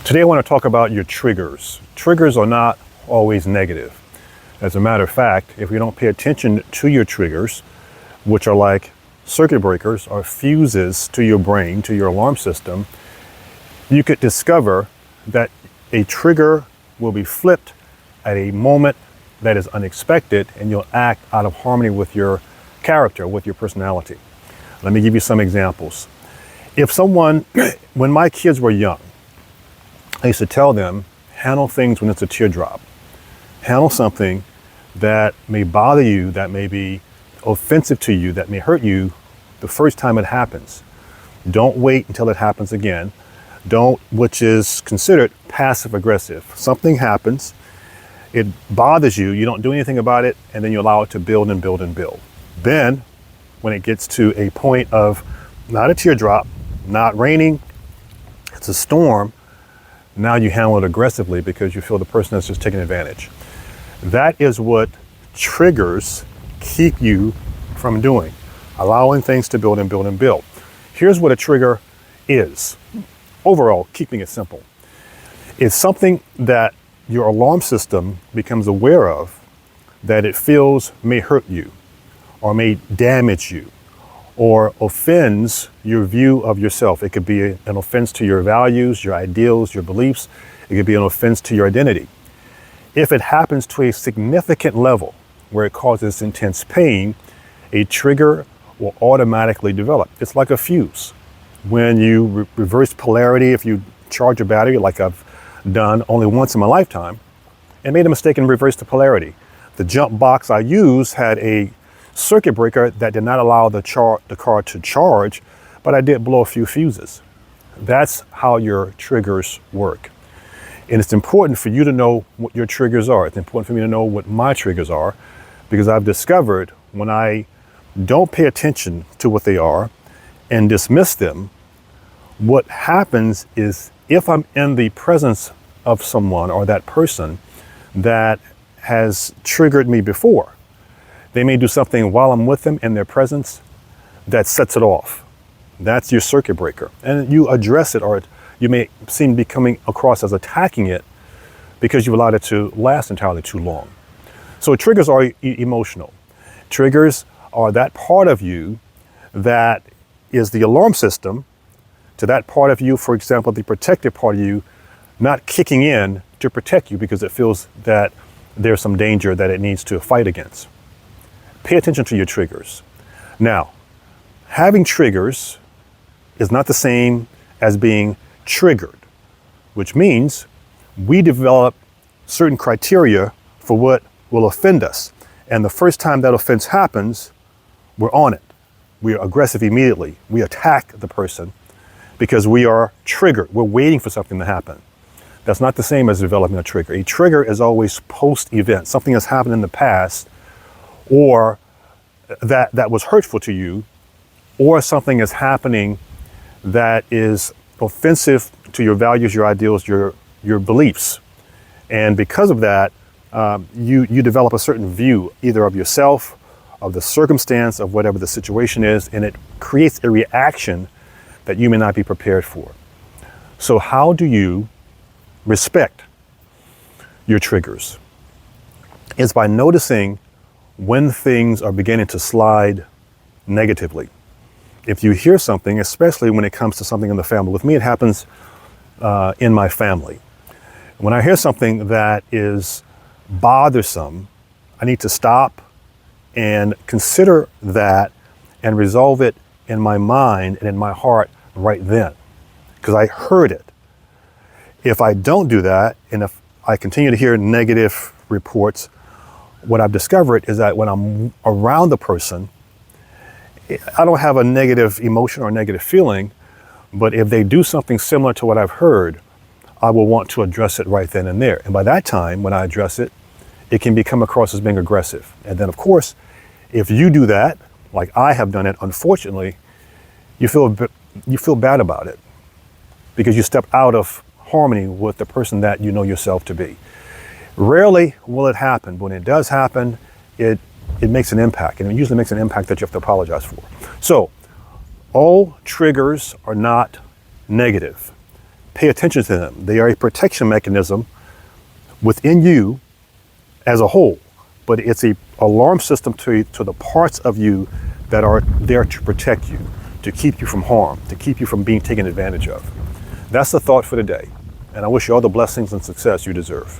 Today I want to talk about your triggers. Triggers are not always negative. As a matter of fact, if we don't pay attention to your triggers, which are like circuit breakers or fuses to your brain, to your alarm system, you could discover that a trigger will be flipped at a moment that is unexpected, and you'll act out of harmony with your character, with your personality. Let me give you some examples. If someone, when my kids were young, I used to tell them, handle things when it's a teardrop. Handle something that may bother you, that may be offensive to you, that may hurt you the first time it happens. Don't wait until it happens again. Which is considered passive aggressive. Something happens, it bothers you, you don't do anything about it, and then you allow it to build and build and build. Then, when it gets to a point of not a teardrop, not raining, it's a storm, now you handle it aggressively because you feel the person that's just taking advantage. That is what triggers keep you from doing, allowing things to build and build and build. Here's what a trigger is. Overall, keeping it simple. It's something that your alarm system becomes aware of that it feels may hurt you or may damage you or offends your view of yourself. It could be an offense to your values, your ideals, your beliefs. It could be an offense to your identity. If it happens to a significant level where it causes intense pain, a trigger will automatically develop. It's like a fuse. When you reverse polarity, if you charge a battery like I've done only once in my lifetime, and made a mistake and reversed the polarity. The jump box I used had a circuit breaker that did not allow the car to charge, but I did blow a few fuses. That's how your triggers work. And it's important for you to know what your triggers are. It's important for me to know what my triggers are, because I've discovered when I don't pay attention to what they are and dismiss them, what happens is if I'm in the presence of someone or that person that has triggered me before, they may do something while I'm with them in their presence that sets it off. That's your circuit breaker. And you address it, or you may seem to be coming across as attacking it because you've allowed it to last entirely too long. So triggers are emotional. Triggers are that part of you that is the alarm system to that part of you, for example, the protective part of you, not kicking in to protect you because it feels that there's some danger that it needs to fight against. Pay attention to your triggers. Now, having triggers is not the same as being triggered, which means we develop certain criteria for what will offend us. And the first time that offense happens, we're on it. We are aggressive immediately. We attack the person because we are triggered. We're waiting for something to happen. That's not the same as developing a trigger. A trigger is always post-event. Something has happened in the past, or that was hurtful to you, or something is happening that is offensive to your values, your ideals, your beliefs. And because of that, you develop a certain view either of yourself, of the circumstance, of whatever the situation is, and it creates a reaction that you may not be prepared for. So how do you respect your triggers? It's by noticing when things are beginning to slide negatively. If you hear something, especially when it comes to something in the family, with me it happens in my family. When I hear something that is bothersome, I need to stop and consider that and resolve it in my mind and in my heart right then, because I heard it. If I don't do that, and if I continue to hear negative reports, what I've discovered is that when I'm around the person, I don't have a negative emotion or negative feeling, but if they do something similar to what I've heard, I will want to address it right then and there. And by that time, when I address it, it can become across as being aggressive. And then, of course, if you do that, like I have done it, unfortunately, you feel bad about it because you stepped out of harmony with the person that you know yourself to be. Rarely will it happen. When it does happen, it makes an impact, and it usually makes an impact that you have to apologize for. So all triggers are not negative. pay attention to them. They are a protection mechanism within you as a whole, but it's a alarm system to the parts of you that are there to protect you, to keep you from harm, to keep you from being taken advantage of. That's the thought for today, and I wish you all the blessings and success you deserve.